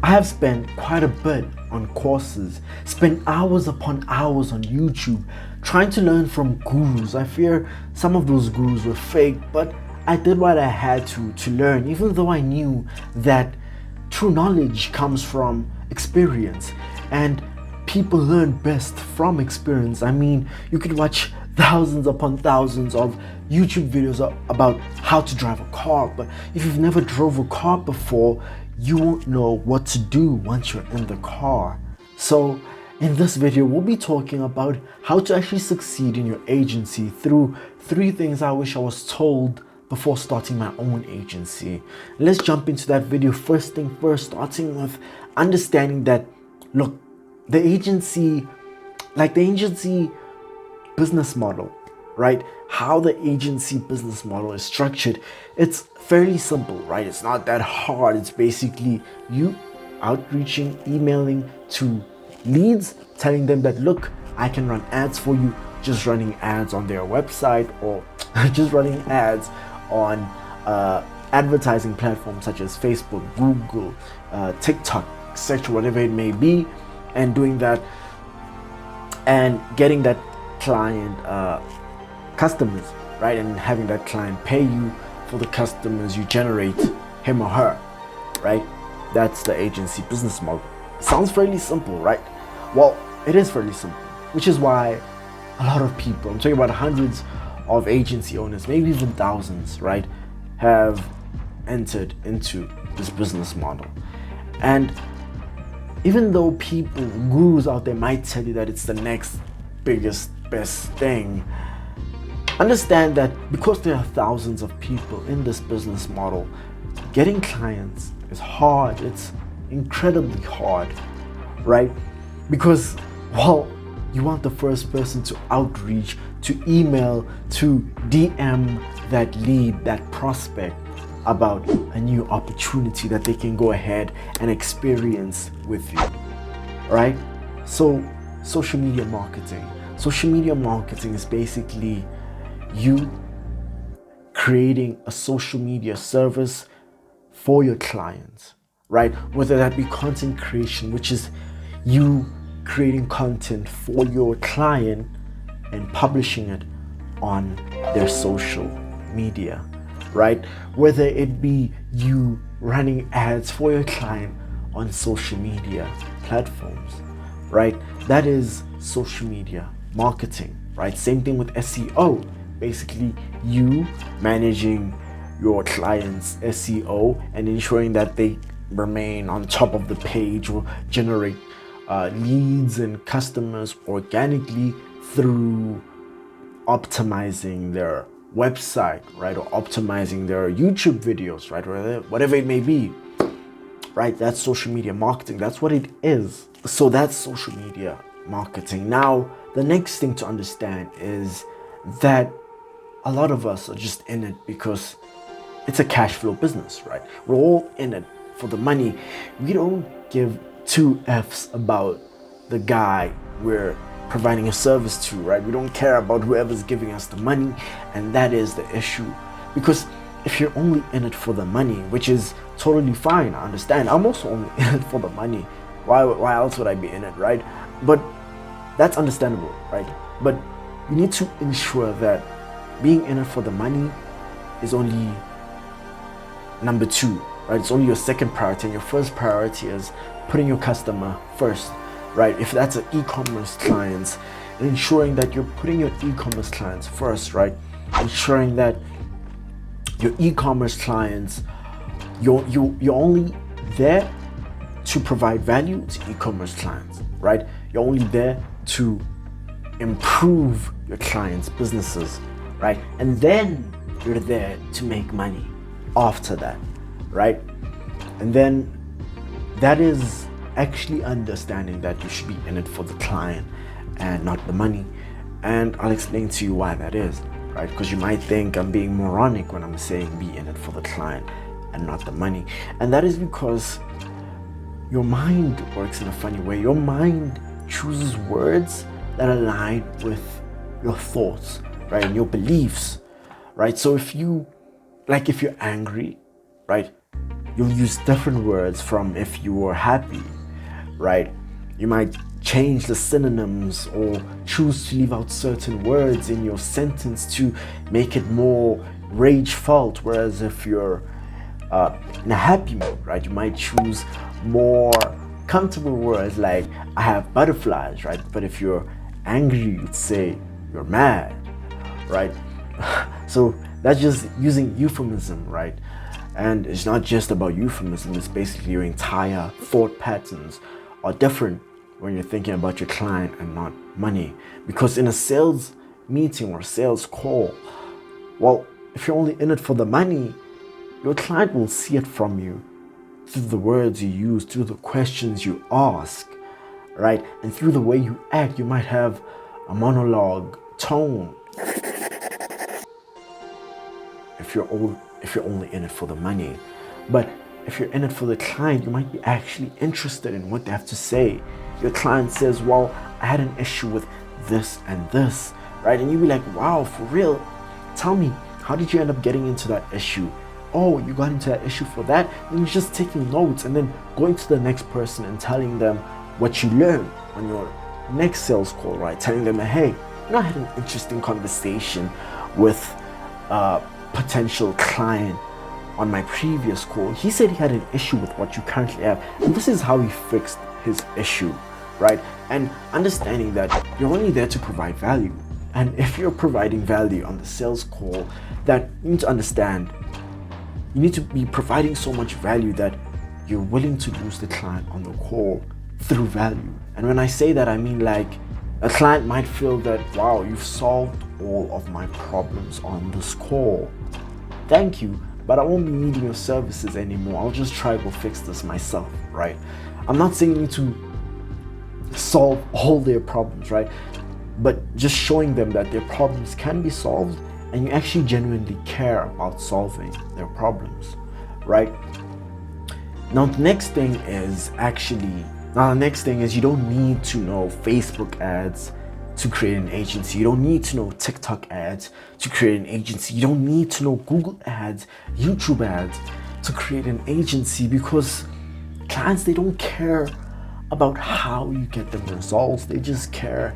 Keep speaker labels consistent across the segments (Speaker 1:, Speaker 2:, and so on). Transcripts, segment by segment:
Speaker 1: I have spent quite a bit on courses, spent hours upon hours on YouTube trying to learn from gurus. I fear some of those gurus were fake, but I did what I had to learn, even though I knew that true knowledge comes from experience and people learn best from experience. I mean, you could watch thousands upon thousands of YouTube videos about how to drive a car, but if you've never drove a car before, you won't know what to do once you're in the car. So in this video, we'll be talking about how to actually succeed in your agency through 3 things I wish I was told before starting my own agency. Let's jump into that video. First thing first, starting with understanding that, look, the agency business model, right? How the agency business model is structured, it's fairly simple, right? It's not that hard. It's basically you outreaching, emailing to leads, telling them that, look, I can run ads for you, just running ads on their website or just running ads on advertising platforms such as Facebook, Google, TikTok, etc., whatever it may be, and doing that and getting that client customers, right? And having that client pay you for the customers you generate, him or her, right? That's the agency business model. Sounds fairly simple, right? Well, it is fairly simple, which is why a lot of people, I'm talking about hundreds of agency owners, maybe even thousands, right, have entered into this business model. And even though people, gurus out there might tell you that it's the next biggest, best thing, understand that because there are thousands of people in this business model, getting clients is hard. It's incredibly hard, right? Because, well, you want the first person to outreach, to email, to DM that lead, that prospect about a new opportunity that they can go ahead and experience with you, right? So social media marketing. Social media marketing is basically you creating a social media service for your clients, right? Whether that be content creation, which is you creating content for your client and publishing it on their social media, right? Whether it be you running ads for your client on social media platforms, right? That is social media marketing, right? Same thing with SEO. Basically, you managing your clients' SEO and ensuring that they remain on top of the page or generate leads and customers organically through optimizing their website, right? Or optimizing their YouTube videos, right? Or whatever it may be, right? That's social media marketing. That's what it is. So that's social media marketing. Now, the next thing to understand is that a lot of us are just in it because it's a cash flow business, right? We're all in it for the money. We don't give 2 F's about the guy we're providing a service to, right? We don't care about whoever's giving us the money, and that is the issue. Because if you're only in it for the money, which is totally fine, I understand. I'm also only in it for the money. Why else would I be in it, right? But that's understandable, right? But you need to ensure that being in it for the money is only number 2, right? It's only your second priority, and your first priority is putting your customer first, right? If that's an e-commerce client, ensuring that you're putting your e-commerce clients first, right? Ensuring that your e-commerce clients, you're only there to provide value to e-commerce clients, right? You're only there to improve your clients' businesses, right? And then you're there to make money after that, right? And then that is actually understanding that you should be in it for the client and not the money. And I'll explain to you why that is, right? Because you might think I'm being moronic when I'm saying be in it for the client and not the money. And that is because your mind works in a funny way. Your mind chooses words that align with your thoughts, right? And your beliefs, right? So if you're angry, right? You'll use different words from if you were happy, right? You might change the synonyms or choose to leave out certain words in your sentence to make it more rage felt. Whereas if you're in a happy mood, right, you might choose more comfortable words like I have butterflies, right? But if you're angry, you'd say you're mad, right? So that's just using euphemism, right? And it's not just about euphemism, it's basically your entire thought patterns are different when you're thinking about your client and not money. Because in a sales meeting or sales call, well, if you're only in it for the money, your client will see it from you through the words you use, through the questions you ask, right? And through the way you act. You might have a monologue tone if you're only in it for the money. But if you're in it for the client, you might be actually interested in what they have to say. Your client says, well, I had an issue with this and this, right? And you'd be like, wow, for real? Tell me, how did you end up getting into that issue? Oh, you got into that issue for that? And you're just taking notes and then going to the next person and telling them what you learned on your next sales call, right? Telling them, hey, I had an interesting conversation with a potential client on my previous call. He said he had an issue with what you currently have, and this is how he fixed his issue, right? And understanding that you're only there to provide value. And if you're providing value on the sales call, that you need to understand, you need to be providing so much value that you're willing to lose the client on the call through value. And when I say that, I mean like a client might feel that, wow, you've solved all of my problems on this call. Thank you, but I won't be needing your services anymore. I'll just try to fix this myself, right? I'm not saying you need to solve all their problems, right? But just showing them that their problems can be solved and you actually genuinely care about solving their problems, right? Now the next thing is you don't need to know Facebook ads to create an agency. You don't need to know TikTok ads to create an agency. You don't need to know Google ads, YouTube ads to create an agency, because clients, they don't care about how you get them results. They just care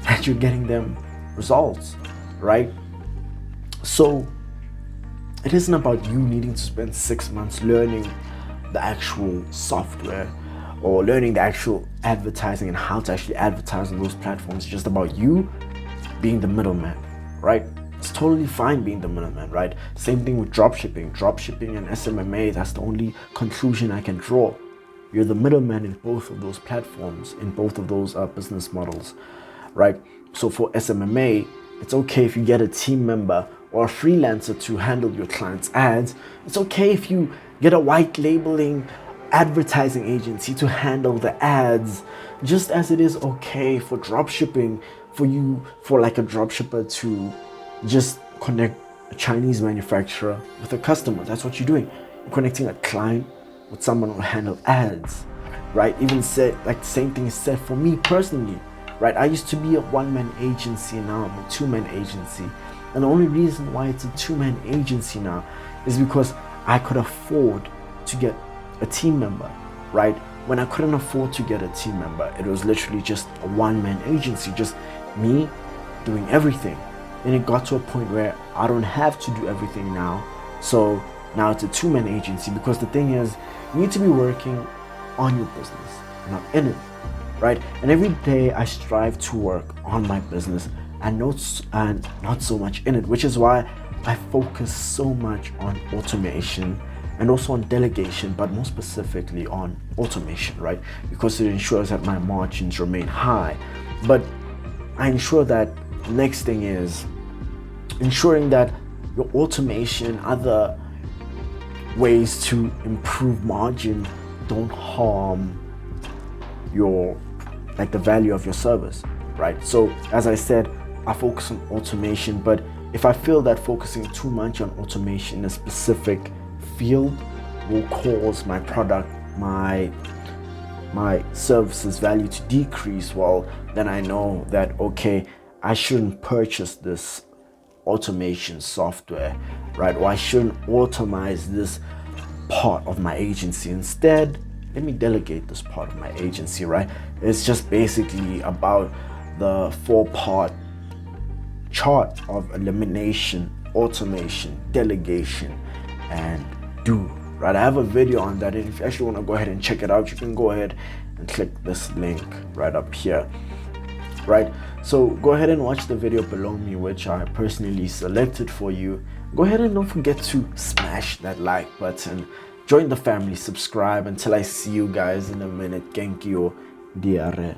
Speaker 1: that you're getting them results, right? So it isn't about you needing to spend 6 months learning the actual software or learning the actual advertising and how to actually advertise on those platforms. It's just about you being the middleman, right? It's totally fine being the middleman, right? Same thing with dropshipping. Dropshipping and SMMA, that's the only conclusion I can draw. You're the middleman in both of those platforms, in both of those business models, right? So for SMMA, it's okay if you get a team member or a freelancer to handle your client's ads. It's okay if you get a white labeling advertising agency to handle the ads, just as it is okay for dropshipping for like a dropshipper to just connect a Chinese manufacturer with a customer. That's what you're doing. You're connecting a client with someone who will handle ads, right? Even said, like the same thing is said for me personally, right? I used to be a one-man agency, now I'm a two-man agency. And the only reason why it's a two-man agency now is because I could afford to get a team member, right? When I couldn't afford to get a team member, it was literally just a one-man agency, just me doing everything. And it got to a point where I don't have to do everything now. So now it's a two-man agency, because the thing is, you need to be working on your business, not in it, right? And every day I strive to work on my business and not so much in it, which is why I focus so much on automation and also on delegation, but more specifically on automation, right? Because it ensures that my margins remain high. But I ensure that the next thing is ensuring that your automation, other ways to improve margin, don't harm the value of your service, right? So as I said, I focus on automation, but if I feel that focusing too much on automation in a specific field will cause my product, my services value to decrease, well, then I know that, okay, I shouldn't purchase this automation software, right? Or I shouldn't automate this part of my agency. Instead, let me delegate this part of my agency, right? It's just basically about the 4-part chart of elimination, automation, delegation, and do, right? I have a video on that, and if you actually want to go ahead and check it out, you can go ahead and click this link right up here, right? So go ahead and watch the video below me, which I personally selected for you. Go ahead and don't forget to smash that like button, join the family, subscribe. Until I see you guys in a minute, thank you, diare.